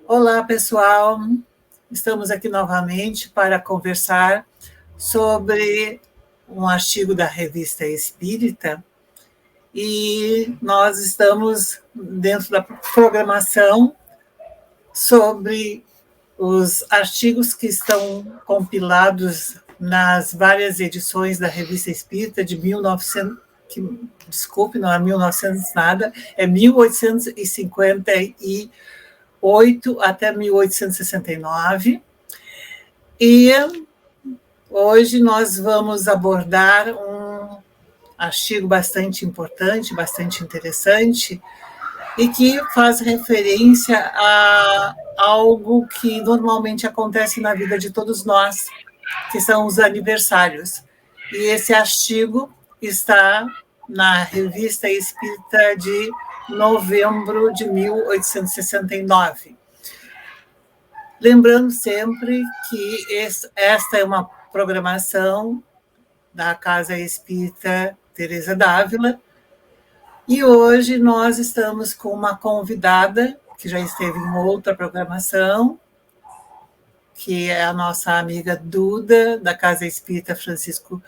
Olá, pessoal. Estamos aqui novamente para conversar sobre um artigo da Revista Espírita e nós estamos dentro da programação sobre os artigos que estão compilados nas várias edições da Revista Espírita de 1900, desculpe, não é 1900 nada, é 1858 até 1869, e hoje nós vamos abordar um artigo bastante importante, bastante interessante, e que faz referência a algo que normalmente acontece na vida de todos nós, que são os aniversários. E esse artigo está na Revista Espírita de novembro de 1869. Lembrando sempre que esta é uma programação da Casa Espírita Teresa d'Ávila, e hoje nós estamos com uma convidada que já esteve em outra programação, que é a nossa amiga Duda, da Casa Espírita Francisco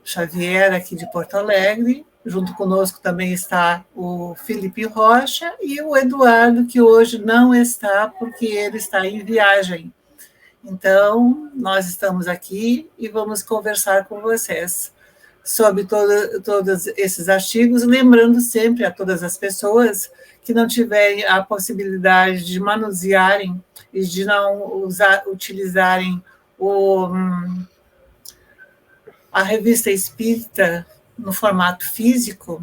Xavier, aqui de Porto Alegre. Junto conosco também está o Felipe Rocha e o Eduardo, que hoje não está, porque ele está em viagem. Então, nós estamos aqui e vamos conversar com vocês sobre todos esses artigos, lembrando sempre a todas as pessoas que não tiverem a possibilidade de manusearem e de não utilizarem a Revista Espírita no formato físico,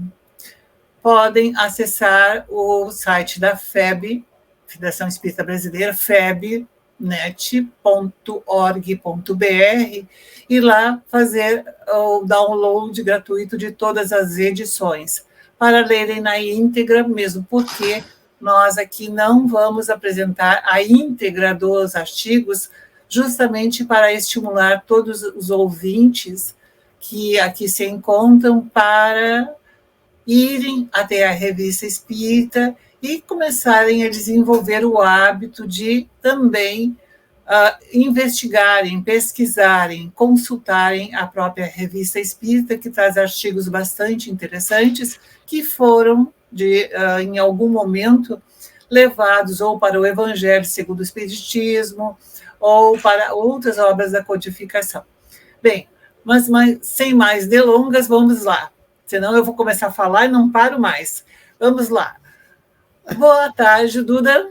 podem acessar o site da FEB, Federação Espírita Brasileira, febnet.org.br, e lá fazer o download gratuito de todas as edições, para lerem na íntegra, mesmo porque nós aqui não vamos apresentar a íntegra dos artigos, justamente para estimular todos os ouvintes que aqui se encontram para irem até a Revista Espírita e começarem a desenvolver o hábito de também investigarem, pesquisarem, consultarem a própria Revista Espírita, que traz artigos bastante interessantes, que foram, em algum momento, levados ou para o Evangelho segundo o Espiritismo, ou para outras obras da codificação. Bem, mas sem mais delongas, vamos lá. Senão eu vou começar a falar e não paro mais. Vamos lá. Boa tarde, Duda.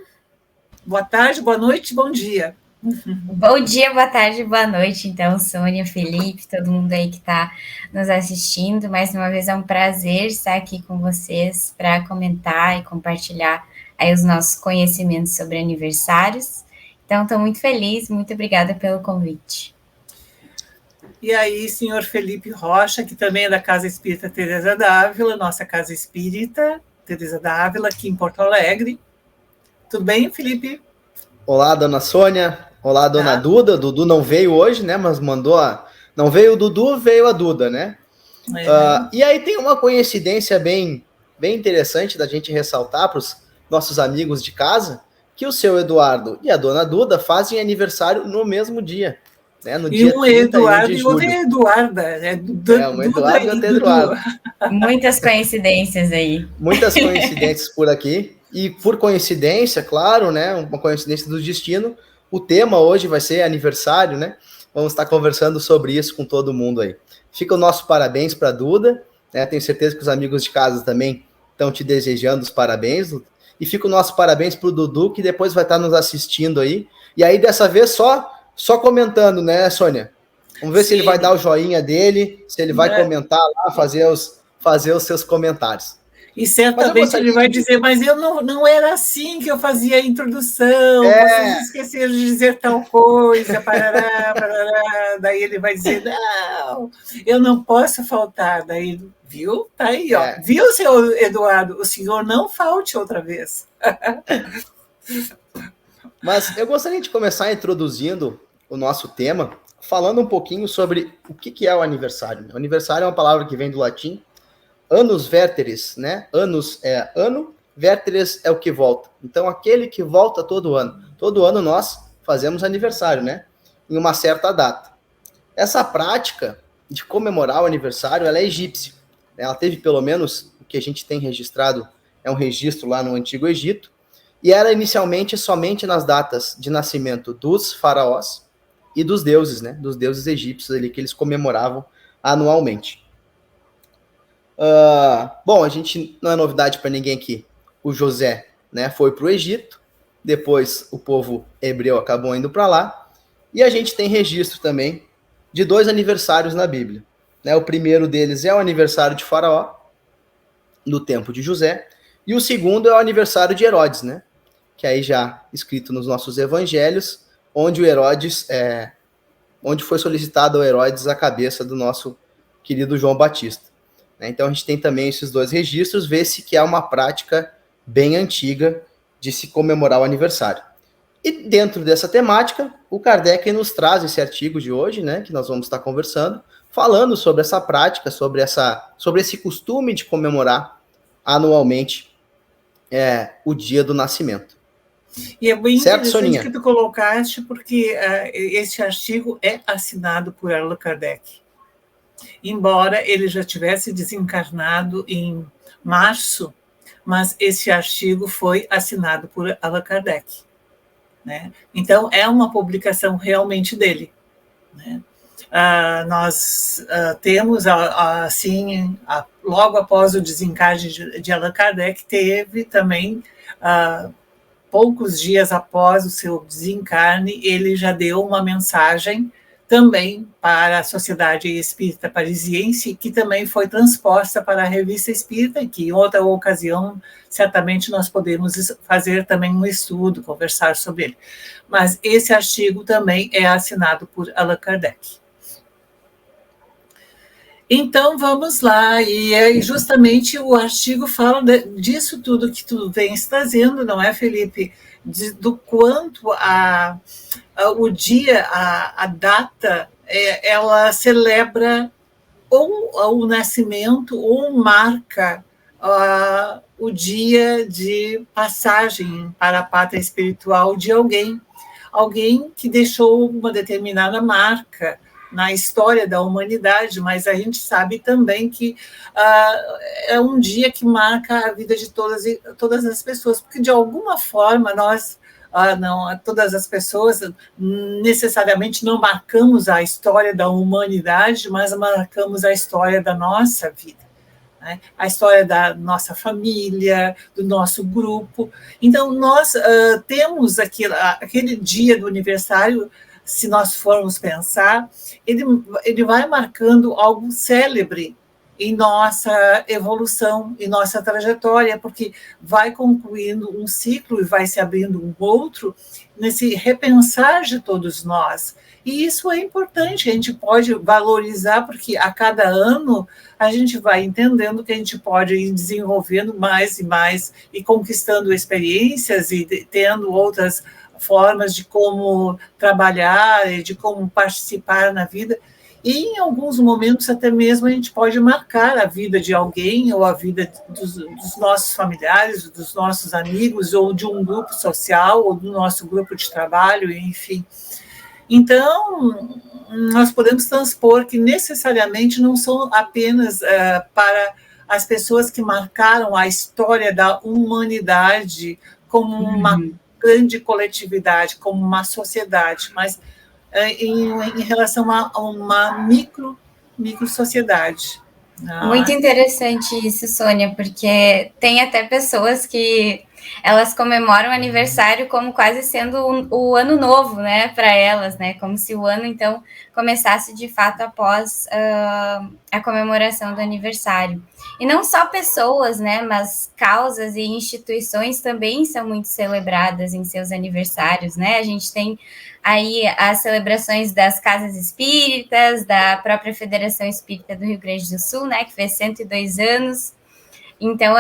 Boa tarde, boa noite, bom dia. Bom dia, boa tarde, boa noite. Então, Sônia, Felipe, todo mundo aí que está nos assistindo. Mais uma vez é um prazer estar aqui com vocês para comentar e compartilhar aí os nossos conhecimentos sobre aniversários. Então, estou muito feliz, muito obrigada pelo convite. E aí, senhor Felipe Rocha, que também é da Casa Espírita Teresa d'Ávila, nossa Casa Espírita Teresa d'Ávila, aqui em Porto Alegre. Tudo bem, Felipe? Olá, dona Sônia. Olá, dona Duda. O Dudu não veio hoje, né? Mas mandou Não veio o Dudu, veio a Duda, né? E aí tem uma coincidência bem interessante da gente ressaltar para os nossos amigos de casa, que o seu Eduardo e a dona Duda fazem aniversário no mesmo dia. Né, no dia um Eduardo e outro é Eduarda. Um Eduardo e outro Eduardo. Muitas coincidências aí. Muitas coincidências por aqui. E por coincidência, claro, né, uma coincidência do destino, o tema hoje vai ser aniversário, né? Vamos estar conversando sobre isso com todo mundo aí. Fica o nosso parabéns para a Duda, né? Tenho certeza que os amigos de casa também estão te desejando os parabéns. E fica o nosso parabéns para o Dudu, que depois vai estar nos assistindo aí. E aí, dessa vez, só comentando, né, Sônia? Vamos ver se ele vai dar o joinha dele, se ele vai comentar lá, fazer os seus comentários. E certamente ele vai dizer, mas eu não era assim que eu fazia a introdução, vocês esqueceram de dizer tal coisa, parará. Daí ele vai dizer, não, eu não posso faltar. Daí, viu? Tá aí, ó. Viu, seu Eduardo? O senhor não falte outra vez. Mas eu gostaria de começar introduzindo o nosso tema, falando um pouquinho sobre o que é o aniversário. O aniversário é uma palavra que vem do latim, Annus Verteris, né? Annus é ano, Verteris é o que volta. Então, aquele que volta todo ano. Todo ano nós fazemos aniversário, né? Em uma certa data. Essa prática de comemorar o aniversário, ela é egípcia. Ela teve, pelo menos, o que a gente tem registrado, é um registro lá no Antigo Egito, e era inicialmente somente nas datas de nascimento dos faraós e dos deuses, né? Dos deuses egípcios ali que eles comemoravam anualmente. Bom, a gente não é novidade para ninguém que o José, né, foi para o Egito, depois o povo hebreu acabou indo para lá, e a gente tem registro também de 2 aniversários na Bíblia. Né? O primeiro deles é o aniversário de Faraó, no tempo de José, e o segundo é o aniversário de Herodes, né? Que aí já escrito nos nossos evangelhos, onde o Herodes, onde foi solicitado ao Herodes a cabeça do nosso querido João Batista. Então a gente tem também esses 2 registros, vê-se que é uma prática bem antiga de se comemorar o aniversário. E dentro dessa temática, o Kardec nos traz esse artigo de hoje, né, que nós vamos estar conversando, falando sobre essa prática, sobre esse costume de comemorar anualmente o dia do nascimento. E é bem certo, interessante Soninha? Que tu colocaste, porque este artigo é assinado por Allan Kardec. Embora ele já tivesse desencarnado em março, mas esse artigo foi assinado por Allan Kardec. Né? Então, é uma publicação realmente dele. Né? Nós temos, assim, logo após o desencarne de Allan Kardec, teve também, poucos dias após o seu desencarne, ele já deu uma mensagem também para a Sociedade Espírita Parisiense, que também foi transposta para a Revista Espírita, que em outra ocasião, certamente nós podemos fazer também um estudo, conversar sobre ele. Mas esse artigo também é assinado por Allan Kardec. Então, vamos lá, e justamente o artigo fala disso tudo que tu vens trazendo, não é, Felipe? Do quanto o dia, a data, ela celebra ou o nascimento ou marca o dia de passagem para a pátria espiritual de alguém que deixou uma determinada marca na história da humanidade, mas a gente sabe também que é um dia que marca a vida de todas as pessoas, porque de alguma forma nós, todas as pessoas necessariamente não marcamos a história da humanidade, mas marcamos a história da nossa vida, né? A história da nossa família, do nosso grupo. Então, nós temos aquele dia do aniversário, se nós formos pensar, ele vai marcando algo célebre em nossa evolução, em nossa trajetória, porque vai concluindo um ciclo e vai se abrindo um outro nesse repensar de todos nós. E isso é importante, a gente pode valorizar, porque a cada ano a gente vai entendendo que a gente pode ir desenvolvendo mais e mais, e conquistando experiências e tendo outras formas de como trabalhar e de como participar na vida. E, em alguns momentos, até mesmo a gente pode marcar a vida de alguém ou a vida dos nossos familiares, dos nossos amigos, ou de um grupo social, ou do nosso grupo de trabalho, enfim. Então, nós podemos transpor que necessariamente não são apenas para as pessoas que marcaram a história da humanidade como uma grande coletividade, como uma sociedade, mas em relação a uma micro-sociedade. Muito interessante isso, Sônia, porque tem até pessoas que elas comemoram o aniversário como quase sendo o ano novo, né, para elas, né, como se o ano, então, começasse de fato após a comemoração do aniversário. E não só pessoas, né, mas causas e instituições também são muito celebradas em seus aniversários, né, a gente tem aí as celebrações das casas espíritas, da própria Federação Espírita do Rio Grande do Sul, né, que fez 102 anos. Então,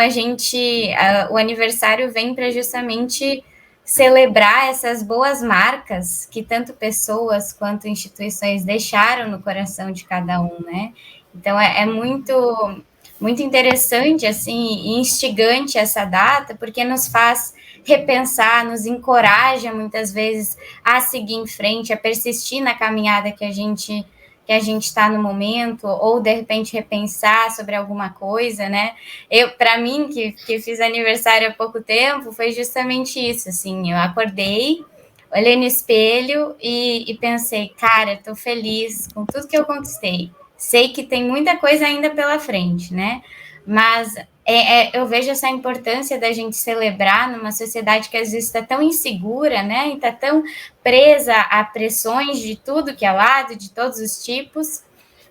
o aniversário vem para justamente celebrar essas boas marcas que tanto pessoas quanto instituições deixaram no coração de cada um, né? Então, é muito muito interessante, assim, e instigante essa data, porque nos faz repensar, nos encoraja muitas vezes a seguir em frente, a persistir na caminhada que a gente está no momento, ou de repente repensar sobre alguma coisa, né? Para mim, que fiz aniversário há pouco tempo, foi justamente isso, assim, eu acordei, olhei no espelho e pensei, cara, estou feliz com tudo que eu conquistei. Sei que tem muita coisa ainda pela frente, né? Mas eu vejo essa importância da gente celebrar numa sociedade que às vezes está tão insegura, né? E está tão presa a pressões de tudo que é lado, de todos os tipos.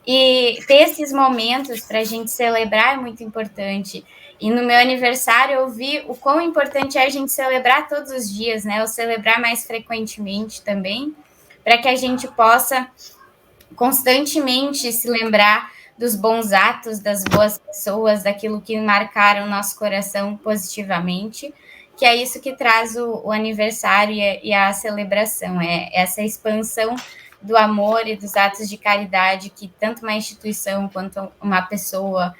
E ter esses momentos para a gente celebrar é muito importante. E no meu aniversário eu vi o quão importante é a gente celebrar todos os dias, né? Ou celebrar mais frequentemente também, para que a gente possa constantemente se lembrar dos bons atos, das boas pessoas, daquilo que marcaram nosso coração positivamente, que é isso que traz o aniversário e a celebração, é essa expansão do amor e dos atos de caridade que tanto uma instituição quanto uma pessoa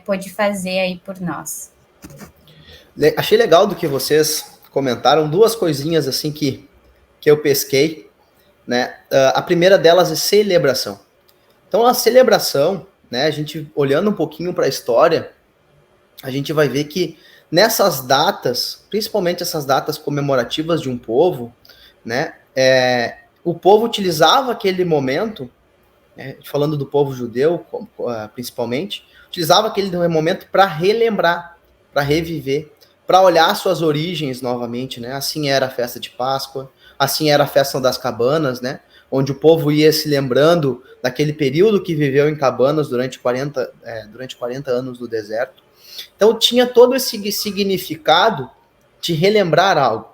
pode fazer aí por nós. Achei legal do que vocês comentaram, duas coisinhas assim que eu pesquei, né? A primeira delas é celebração. Então, a celebração, né, a gente olhando um pouquinho para a história, a gente vai ver que nessas datas, principalmente essas datas comemorativas de um povo, né, o povo utilizava aquele momento, falando do povo judeu principalmente, utilizava aquele momento para relembrar, para reviver, para olhar suas origens novamente, né? Assim era a festa de Páscoa, assim era a festa das cabanas, né? Onde o povo ia se lembrando daquele período que viveu em cabanas durante 40 anos no deserto. Então tinha todo esse significado de relembrar algo,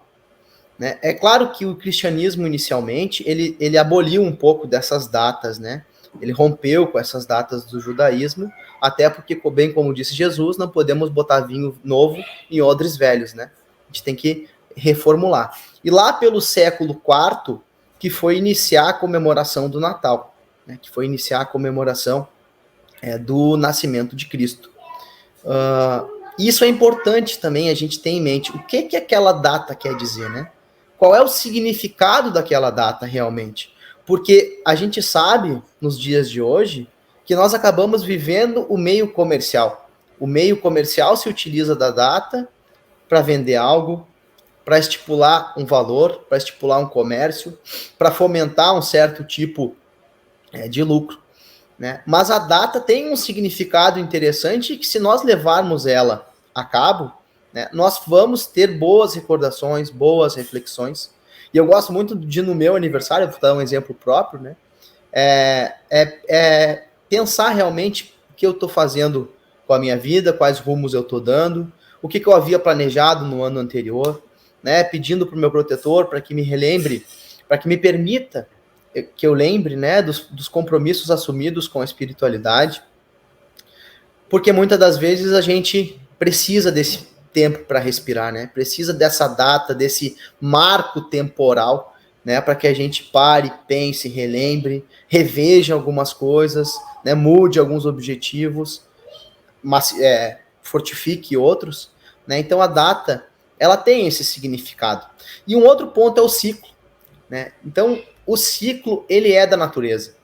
né? É claro que o cristianismo inicialmente ele aboliu um pouco dessas datas, né? Ele rompeu com essas datas do judaísmo, até porque, bem como disse Jesus, não podemos botar vinho novo em odres velhos, né? A gente tem que reformular. E lá pelo século IV, que foi iniciar a comemoração do Natal, né? Que foi iniciar a comemoração do nascimento de Cristo. Isso é importante também a gente ter em mente. O que aquela data quer dizer, né? Qual é o significado daquela data realmente? Porque a gente sabe, nos dias de hoje, que nós acabamos vivendo o meio comercial. O meio comercial se utiliza da data para vender algo, para estipular um valor, para estipular um comércio, para fomentar um certo tipo de lucro, né? Mas a data tem um significado interessante que, se nós levarmos ela a cabo, né, nós vamos ter boas recordações, boas reflexões. E eu gosto muito de, no meu aniversário, vou dar um exemplo próprio, né? Pensar realmente o que eu estou fazendo com a minha vida, quais rumos eu estou dando, o que eu havia planejado no ano anterior, né? Pedindo para o meu protetor para que me relembre, para que me permita que eu lembre, né, dos compromissos assumidos com a espiritualidade, porque muitas das vezes a gente precisa desse tempo para respirar, né? Precisa dessa data, desse marco temporal, né, para que a gente pare, pense, relembre, reveja algumas coisas, né, mude alguns objetivos, mas fortifique outros, né? Então a data, ela tem esse significado. E um outro ponto é o ciclo, né? Então o ciclo, ele é da natureza,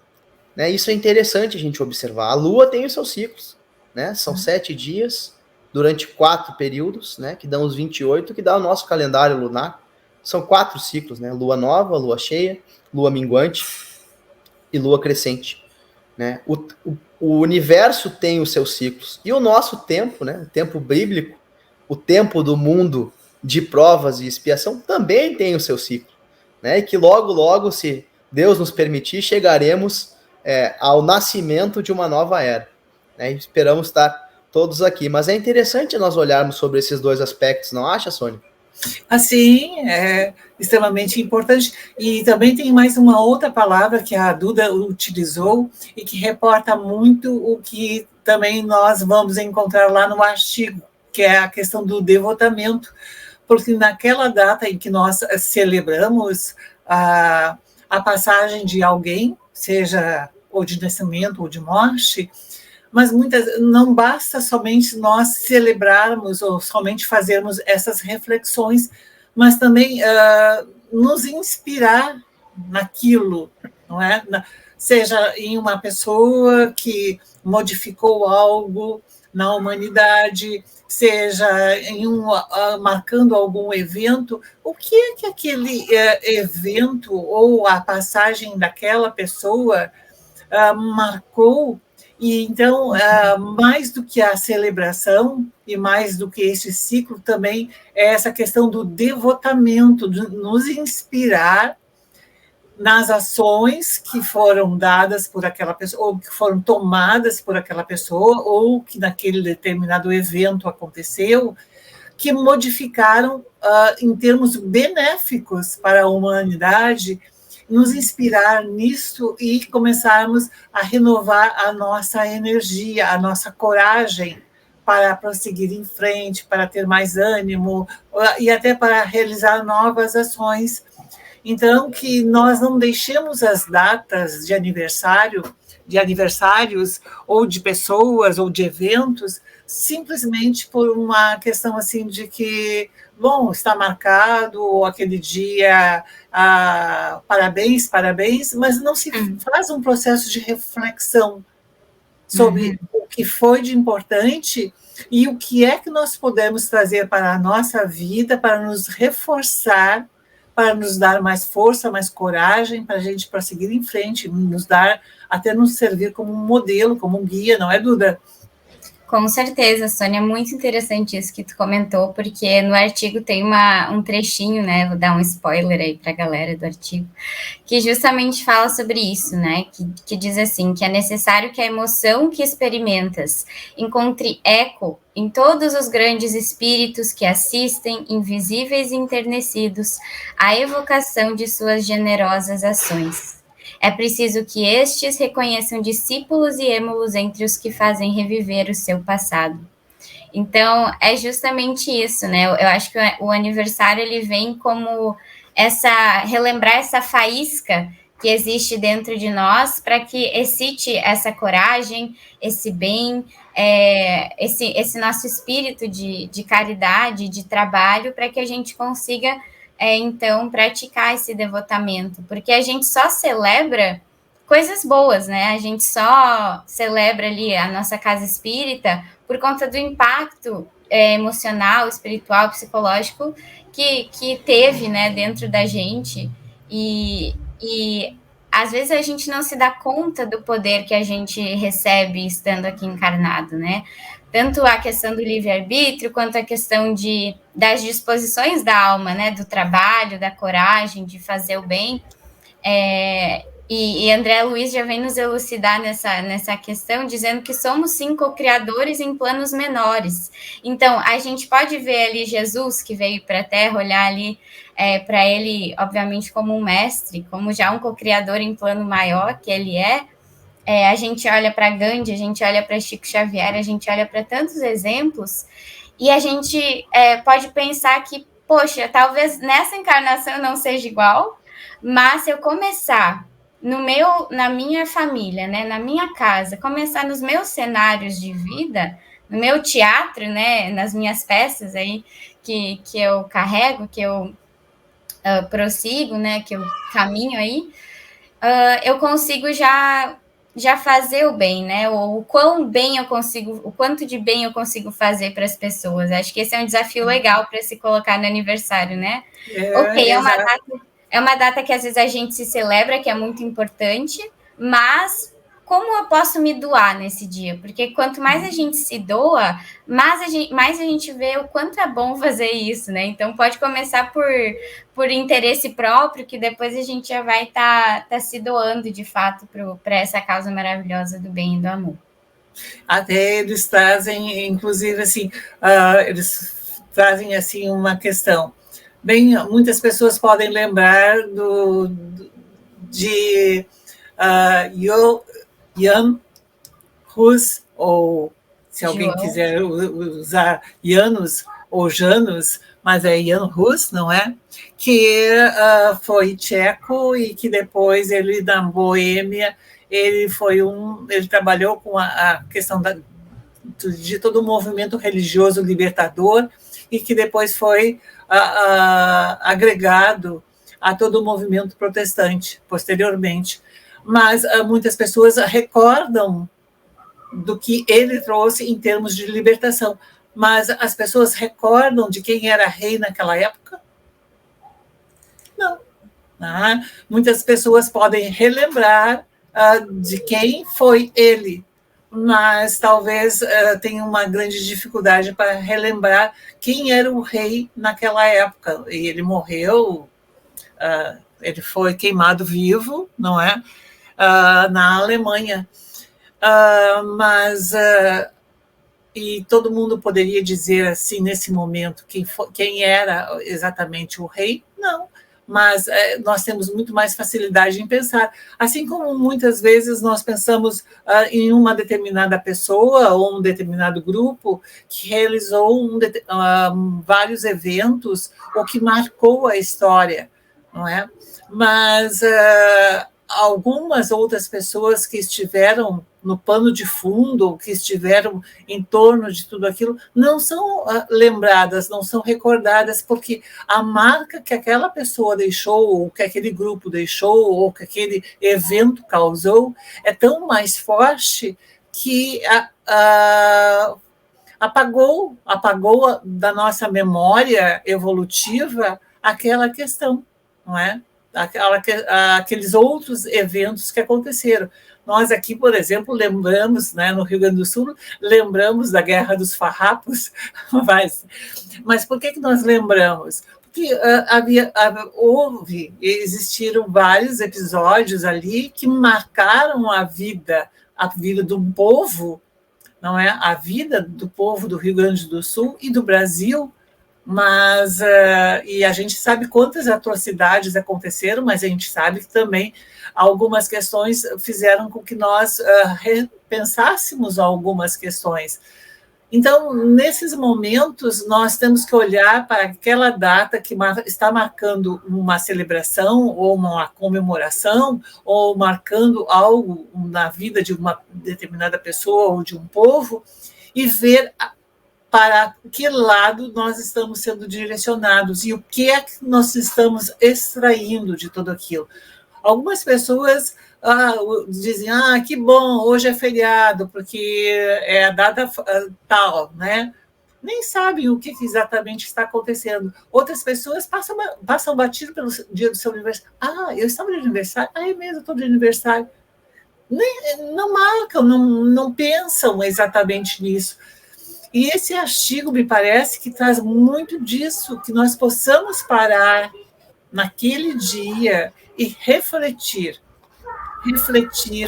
né? Isso é interessante a gente observar. A Lua tem os seus ciclos, né? São 7 dias durante 4 períodos, né? Que dão os 28, que dá o nosso calendário lunar. São 4 ciclos, né? Lua nova, lua cheia, lua minguante e lua crescente, né? O universo tem os seus ciclos. E o nosso tempo, né? O tempo bíblico, o tempo do mundo de provas e expiação também tem o seu ciclo, né? E que logo, logo, se Deus nos permitir, chegaremos ao nascimento de uma nova era, né? Esperamos estar todos aqui. Mas é interessante nós olharmos sobre esses dois aspectos, não acha, Sônia? Assim, é extremamente importante. E também tem mais uma outra palavra que a Duda utilizou e que reporta muito o que também nós vamos encontrar lá no artigo, que é a questão do devotamento, porque naquela data em que nós celebramos a passagem de alguém, seja ou de nascimento ou de morte, mas não basta somente nós celebrarmos ou somente fazermos essas reflexões, mas também nos inspirar naquilo, não é? Seja em uma pessoa que modificou algo na humanidade, seja marcando algum evento, o que é que aquele evento ou a passagem daquela pessoa marcou? E então, mais do que a celebração e mais do que esse ciclo também é essa questão do devotamento, de nos inspirar nas ações que foram dadas por aquela pessoa, ou que foram tomadas por aquela pessoa, ou que naquele determinado evento aconteceu, que modificaram em termos benéficos para a humanidade, nos inspirar nisso e começarmos a renovar a nossa energia, a nossa coragem para prosseguir em frente, para ter mais ânimo e até para realizar novas ações. Então, que nós não deixemos as datas de aniversários ou de pessoas ou de eventos simplesmente por uma questão assim de que, bom, está marcado aquele dia, parabéns, mas não se faz um processo de reflexão sobre o que foi de importante e o que é que nós podemos trazer para a nossa vida para nos reforçar, para nos dar mais força, mais coragem, para a gente prosseguir em frente, até nos servir como um modelo, como um guia, não é, Duda? Com certeza, Sônia, muito interessante isso que tu comentou, porque no artigo tem um trechinho, né, vou dar um spoiler aí para a galera do artigo, que justamente fala sobre isso, né, que diz assim, que é necessário que a emoção que experimentas encontre eco em todos os grandes espíritos que assistem, invisíveis e enternecidos, à evocação de suas generosas ações. É preciso que estes reconheçam discípulos e êmulos entre os que fazem reviver o seu passado. Então, é justamente isso, né? Eu acho que o aniversário, ele vem como relembrar essa faísca que existe dentro de nós para que excite essa coragem, esse bem, esse nosso espírito de caridade, de trabalho, para que a gente consiga então, praticar esse devotamento, porque a gente só celebra coisas boas, né? A gente só celebra ali a nossa casa espírita por conta do impacto emocional, espiritual, psicológico que teve, né, dentro da gente e às vezes a gente não se dá conta do poder que a gente recebe estando aqui encarnado, né? Tanto a questão do livre-arbítrio, quanto a questão das disposições da alma, né? Do trabalho, da coragem, de fazer o bem. E André Luiz já vem nos elucidar nessa questão, dizendo que somos, sim, co-criadores em planos menores. Então, a gente pode ver ali Jesus, que veio para a Terra, olhar ali para ele, obviamente, como um mestre, como já um co-criador em plano maior, que ele é. A gente olha para Gandhi, a gente olha para Chico Xavier, a gente olha para tantos exemplos, e a gente pode pensar que, poxa, talvez nessa encarnação eu não seja igual, mas se eu começar na minha família, né, na minha casa, começar nos meus cenários de vida, no meu teatro, né, nas minhas peças aí que eu carrego, que eu prossigo, né, que eu caminho aí, eu consigo já fazer o bem, né? Ou o quanto de bem eu consigo fazer para as pessoas. Acho que esse é um desafio legal para se colocar no aniversário, né? Ok, é uma data que às vezes a gente se celebra, que é muito importante, mas como eu posso me doar nesse dia? Porque quanto mais a gente se doa, mais a gente vê o quanto é bom fazer isso, né? Então, pode começar por interesse próprio, que depois a gente já vai estar se doando, de fato, para essa causa maravilhosa do bem e do amor. Até eles trazem, inclusive, assim, eles trazem, assim, uma questão. Bem, muitas pessoas podem lembrar de Jan Hus, ou se alguém quiser usar Janus ou Janus, mas é Jan Hus, não é? Que foi tcheco e que depois ele, na Boêmia, ele trabalhou com a questão de todo o movimento religioso libertador e que depois foi agregado a todo o movimento protestante posteriormente. Mas muitas pessoas recordam do que ele trouxe em termos de libertação. Mas as pessoas recordam de quem era rei naquela época? Não. Muitas pessoas podem relembrar de quem foi ele, mas talvez tenha uma grande dificuldade para relembrar quem era o rei naquela época. E ele morreu, ele foi queimado vivo, não é? Na Alemanha. E todo mundo poderia dizer assim, nesse momento, quem era exatamente o rei? Não. Mas nós temos muito mais facilidade em pensar. Assim como muitas vezes nós pensamos em uma determinada pessoa ou um determinado grupo que realizou vários eventos ou que marcou a história, não é? Mas algumas outras pessoas que estiveram no pano de fundo, que estiveram em torno de tudo aquilo, não são lembradas, não são recordadas, porque a marca que aquela pessoa deixou, ou que aquele grupo deixou, ou que aquele evento causou, é tão mais forte que apagou da nossa memória evolutiva aquela questão, não é? Aqueles outros eventos que aconteceram. Nós aqui, por exemplo, lembramos, né, no Rio Grande do Sul, lembramos da Guerra dos Farrapos, mas por que nós lembramos? Porque existiram vários episódios ali que marcaram a vida de um povo, não é? A vida do povo do Rio Grande do Sul e do Brasil. Mas e a gente sabe quantas atrocidades aconteceram, mas a gente sabe que também algumas questões fizeram com que nós repensássemos algumas questões. Então, nesses momentos, nós temos que olhar para aquela data que está marcando uma celebração ou uma comemoração, ou marcando algo na vida de uma determinada pessoa ou de um povo, e ver para que lado nós estamos sendo direcionados e o que é que nós estamos extraindo de tudo aquilo. Algumas pessoas dizem, que bom, hoje é feriado, porque é a data tal, né? Nem sabem o que exatamente está acontecendo. Outras pessoas passam batido pelo dia do seu aniversário. Eu estava de aniversário? É mesmo, estou de aniversário. Não marcam, não pensam exatamente nisso. E esse artigo me parece que traz muito disso, que nós possamos parar naquele dia e refletir,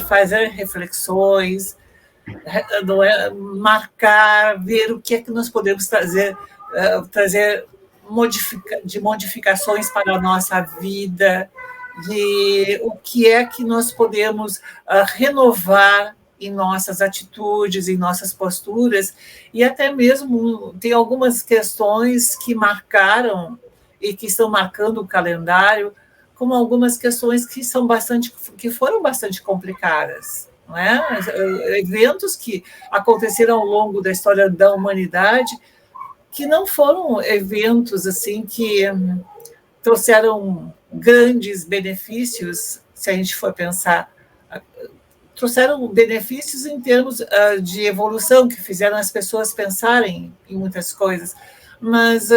fazer reflexões, marcar, ver o que é que nós podemos trazer de modificações para a nossa vida, de o que é que nós podemos renovar em nossas atitudes, em nossas posturas, e até mesmo tem algumas questões que marcaram e que estão marcando o calendário, como algumas questões que foram bastante complicadas, não é? Eventos que aconteceram ao longo da história da humanidade, que não foram eventos assim que trouxeram grandes benefícios, se a gente for pensar. Trouxeram benefícios em termos de evolução, que fizeram as pessoas pensarem em muitas coisas, mas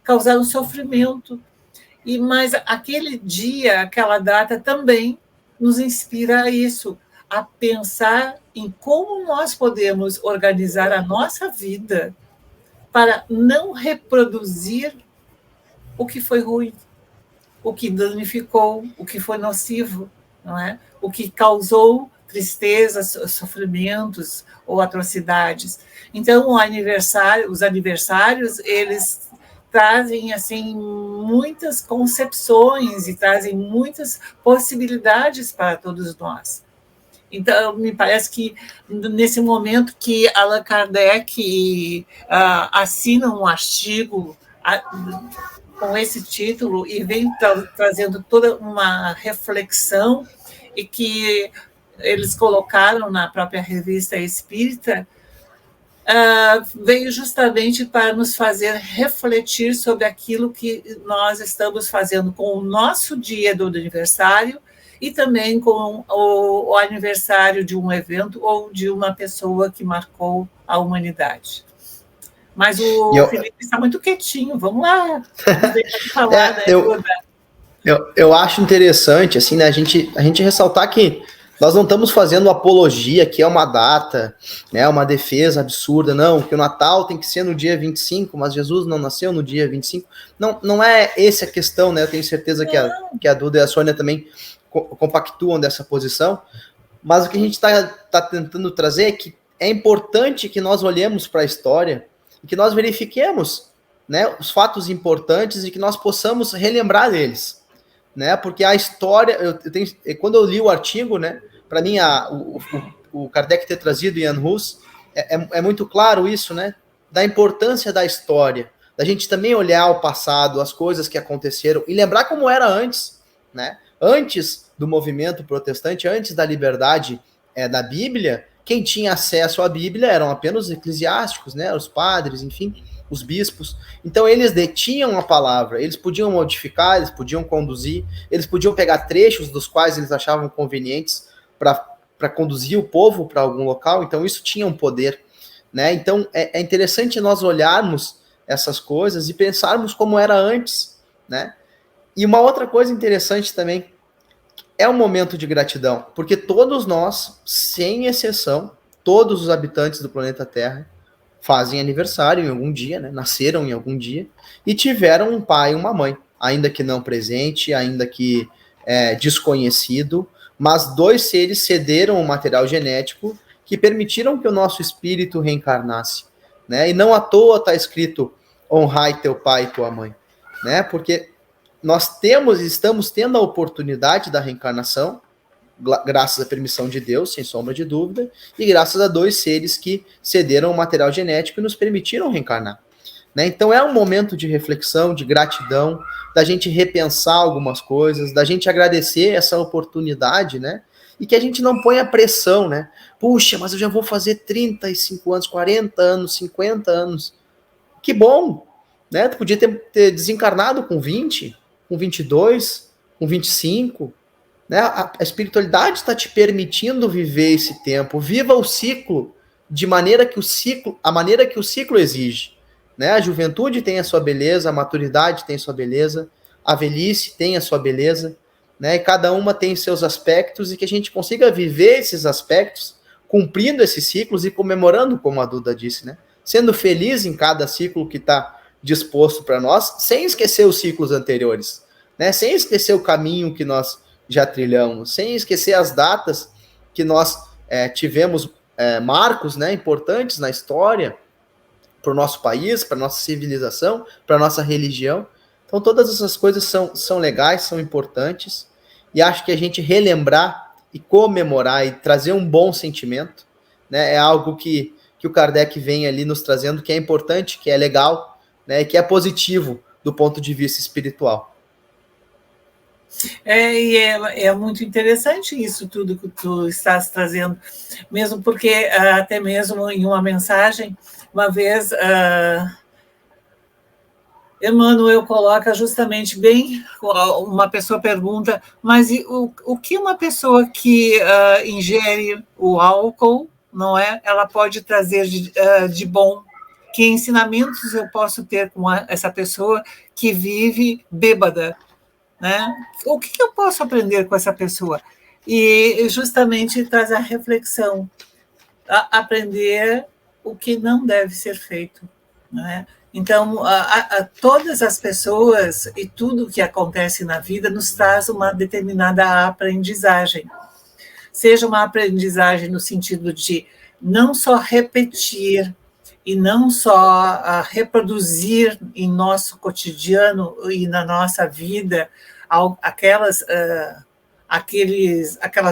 causaram sofrimento. Mas aquele dia, aquela data também nos inspira a isso, a pensar em como nós podemos organizar a nossa vida para não reproduzir o que foi ruim, o que danificou, o que foi nocivo, não é? O que causou tristezas, sofrimentos ou atrocidades. Então, os aniversários, eles trazem assim muitas concepções e trazem muitas possibilidades para todos nós. Então, me parece que nesse momento que Allan Kardec assina um artigo com esse título e vem trazendo toda uma reflexão e que eles colocaram na própria Revista Espírita, veio justamente para nos fazer refletir sobre aquilo que nós estamos fazendo com o nosso dia do aniversário e também com o aniversário de um evento ou de uma pessoa que marcou a humanidade. Mas o Felipe está muito quietinho, vamos lá, vamos deixar de falar, né? Eu acho interessante, assim, né, a gente ressaltar que nós não estamos fazendo apologia, que é uma data, né, uma defesa absurda, não, que o Natal tem que ser no dia 25, mas Jesus não nasceu no dia 25. Não é essa a questão, né? Eu tenho certeza que a Duda e a Sônia também compactuam dessa posição, mas o que a gente tá tentando trazer é que é importante que nós olhemos para a história e que nós verifiquemos, né, os fatos importantes e que nós possamos relembrar deles, né? Porque a história, quando eu li o artigo, né, para mim o Kardec ter trazido Ian Hus é muito claro isso, né? Da importância da história, da gente também olhar o passado, as coisas que aconteceram e lembrar como era antes, né? Antes do movimento protestante, antes da liberdade da Bíblia, quem tinha acesso à Bíblia eram apenas os eclesiásticos, né? Os padres, enfim, os bispos. Então eles detinham a palavra, eles podiam modificar, eles podiam conduzir, eles podiam pegar trechos dos quais eles achavam convenientes para conduzir o povo para algum local. Então isso tinha um poder, né? Então é interessante nós olharmos essas coisas e pensarmos como era antes, né? E uma outra coisa interessante também é um momento de gratidão, porque todos nós, sem exceção, todos os habitantes do planeta Terra fazem aniversário em algum dia, né? Nasceram em algum dia e tiveram um pai e uma mãe, ainda que não presente, ainda que desconhecido, mas dois seres cederam o material genético que permitiram que o nosso espírito reencarnasse, né? E não à toa está escrito honrai teu pai e tua mãe, né? Porque nós estamos tendo a oportunidade da reencarnação, graças à permissão de Deus, sem sombra de dúvida, e graças a dois seres que cederam o material genético e nos permitiram reencarnar, né? Então é um momento de reflexão, de gratidão, da gente repensar algumas coisas, da gente agradecer essa oportunidade, né? E que a gente não ponha pressão, né? Puxa, mas eu já vou fazer 35 anos, 40 anos, 50 anos. Que bom, né? Tu podia ter desencarnado com 20, com 22, com 25, né? A espiritualidade está te permitindo viver esse tempo. Viva o ciclo a maneira que o ciclo exige, né? A juventude tem a sua beleza, a maturidade tem a sua beleza, a velhice tem a sua beleza, né? E cada uma tem seus aspectos e que a gente consiga viver esses aspectos, cumprindo esses ciclos e comemorando, como a Duda disse, né? Sendo feliz em cada ciclo que está disposto para nós, sem esquecer os ciclos anteriores, né? Sem esquecer o caminho que nós já trilhamos, sem esquecer as datas que nós tivemos marcos, né, importantes na história para o nosso país, para a nossa civilização, para a nossa religião. Então todas essas coisas são legais, são importantes, e acho que a gente relembrar e comemorar e trazer um bom sentimento, né, é algo que o Kardec vem ali nos trazendo, que é importante, que é legal, né, que é positivo do ponto de vista espiritual. E é muito interessante isso tudo que tu estás trazendo, mesmo porque até mesmo em uma mensagem, uma vez, Emmanuel coloca justamente bem, uma pessoa pergunta, mas o que uma pessoa que ingere o álcool, não é? Ela pode trazer de bom? Que ensinamentos eu posso ter com essa pessoa que vive bêbada, né? O que eu posso aprender com essa pessoa? E justamente traz a reflexão, aprender o que não deve ser feito, né? Então, todas as pessoas e tudo que acontece na vida nos traz uma determinada aprendizagem, seja uma aprendizagem no sentido de não só repetir e não só reproduzir em nosso cotidiano e na nossa vida aquelas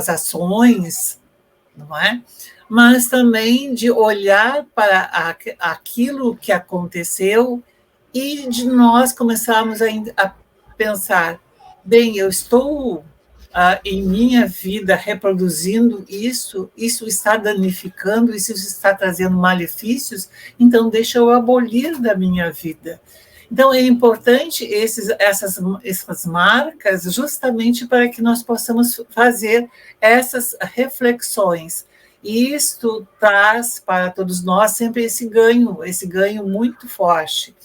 ações, não é? Mas também de olhar para aquilo que aconteceu e de nós começarmos a pensar, bem, eu estou em minha vida reproduzindo isso está danificando, isso está trazendo malefícios, então deixa eu abolir da minha vida. Então é importante essas marcas justamente para que nós possamos fazer essas reflexões. E isto traz para todos nós sempre esse ganho muito forte.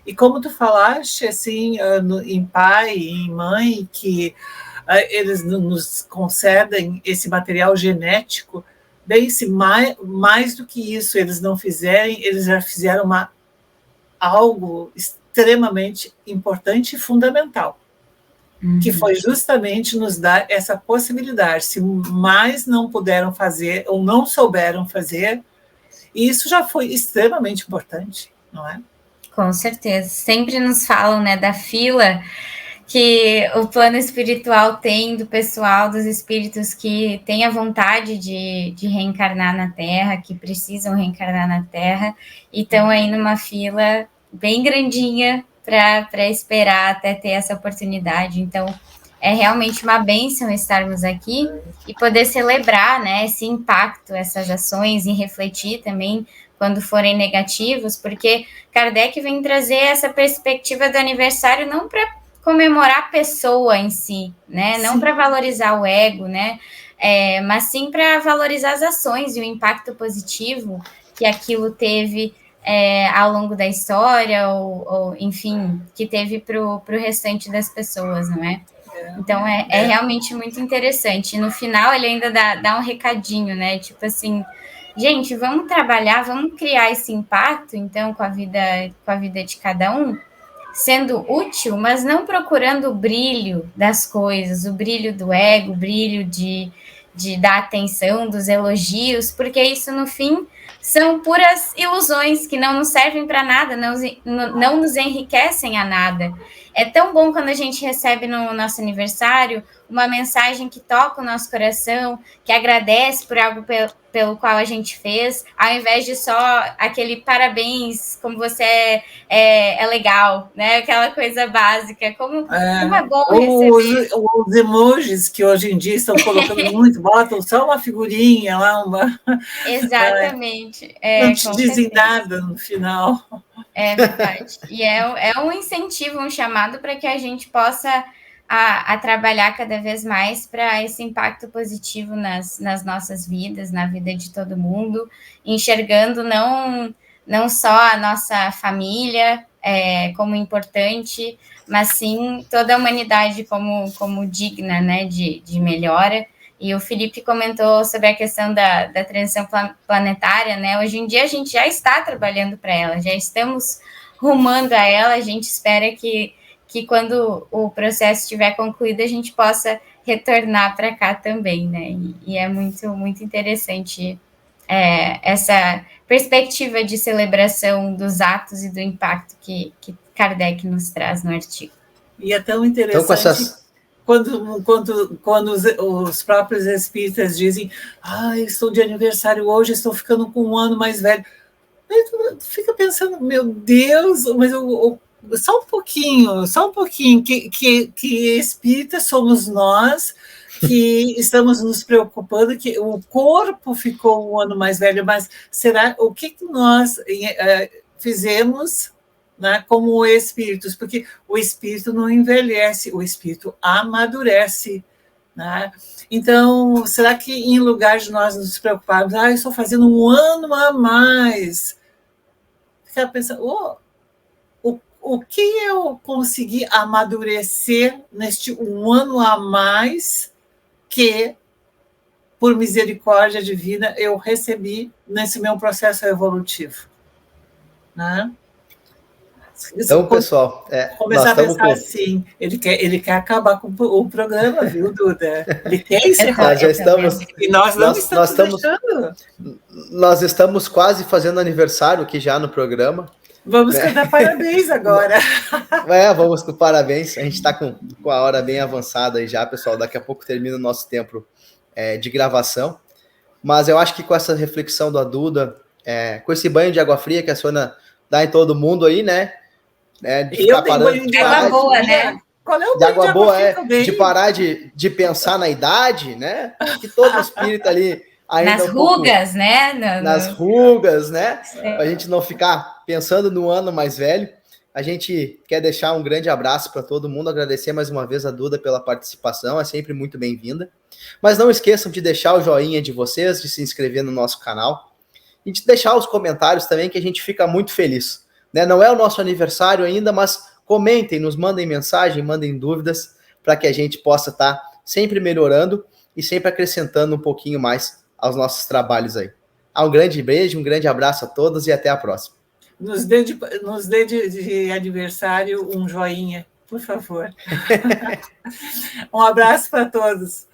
E como tu falaste, assim, em pai e em mãe, que eles nos concedem esse material genético, bem, se mais do que isso eles não fizerem, eles já fizeram algo extremamente importante e fundamental, que foi justamente nos dar essa possibilidade. Se mais não puderam fazer ou não souberam fazer, isso já foi extremamente importante, não é? Com certeza. Sempre nos falam, né, da fila que o plano espiritual tem do pessoal, dos espíritos que têm a vontade de reencarnar na Terra, que precisam reencarnar na Terra, e estão aí numa fila bem grandinha para esperar até ter essa oportunidade. Então, é realmente uma bênção estarmos aqui e poder celebrar, né, esse impacto, essas ações, e refletir também quando forem negativos, porque Kardec vem trazer essa perspectiva do aniversário não para comemorar a pessoa em si, né? Não para valorizar o ego, né? Mas sim para valorizar as ações e o impacto positivo que aquilo teve ao longo da história, ou enfim, que teve para o restante das pessoas, não é? Então é realmente muito interessante. E no final ele ainda dá um recadinho, né? Tipo assim, gente, vamos trabalhar, vamos criar esse impacto, então, com a vida de cada um, sendo útil, mas não procurando o brilho das coisas, o brilho do ego, o brilho da atenção, dos elogios, porque isso, no fim, são puras ilusões que não nos servem para nada, não nos enriquecem a nada. É tão bom quando a gente recebe no nosso aniversário uma mensagem que toca o nosso coração, que agradece por algo pelo qual a gente fez, ao invés de só aquele parabéns, como você é legal, né? Aquela coisa básica. Como é bom receber. Os emojis que hoje em dia estão colocando muito, botam só uma figurinha lá, Exatamente. Não te dizem nada no final. É verdade. E é um incentivo, um chamado para que a gente possa a trabalhar cada vez mais para esse impacto positivo nas nossas vidas, na vida de todo mundo, enxergando não só a nossa família como importante, mas sim toda a humanidade como digna, né, de melhora. E o Felipe comentou sobre a questão da transição planetária, né? Hoje em dia a gente já está trabalhando para ela, já estamos rumando a ela, a gente espera que quando o processo estiver concluído, a gente possa retornar para cá também, né? E é muito, muito interessante essa perspectiva de celebração dos atos e do impacto que Kardec nos traz no artigo. E é tão interessante quando os próprios espíritas dizem estou de aniversário hoje, estou ficando com um ano mais velho. Aí tu fica pensando, meu Deus, mas só um pouquinho, que espíritas somos nós, que estamos nos preocupando, que o corpo ficou um ano mais velho, mas será o que nós fizemos, né, como espíritos? Porque o espírito não envelhece, o espírito amadurece, né? Então, será que em lugar de nós nos preocuparmos, eu estou fazendo um ano a mais, ficar pensando, o que eu consegui amadurecer neste um ano a mais que, por misericórdia divina, eu recebi nesse meu processo evolutivo, né? Então, pessoal, começar a pensar assim, ele quer acabar com o programa, viu, Duda? Ele quer encerrar. Nós já estamos, e nós não estamos deixando. Nós estamos quase fazendo aniversário aqui já no programa. Vamos cantar parabéns agora. Vamos com parabéns. A gente está com a hora bem avançada aí já, pessoal. Daqui a pouco termina o nosso tempo de gravação. Mas eu acho que com essa reflexão da Duda, com esse banho de água fria que a Sônia dá em todo mundo aí, né? De ficar parando de água boa, né? Qual é o de água boa bem? De parar de pensar na idade, né? Que todo espírito ali ainda nas rugas, né? Nas rugas, né? Para a gente não ficar pensando no ano mais velho. A gente quer deixar um grande abraço para todo mundo, agradecer mais uma vez a Duda pela participação, é sempre muito bem-vinda. Mas não esqueçam de deixar o joinha de vocês, de se inscrever no nosso canal e de deixar os comentários também, que a gente fica muito feliz. Né? Não é o nosso aniversário ainda, mas comentem, nos mandem mensagem, mandem dúvidas, para que a gente possa estar sempre melhorando e sempre acrescentando um pouquinho mais aos nossos trabalhos aí. Um grande beijo, um grande abraço a todos e até a próxima. Nos dê de aniversário um joinha, por favor. Um abraço para todos.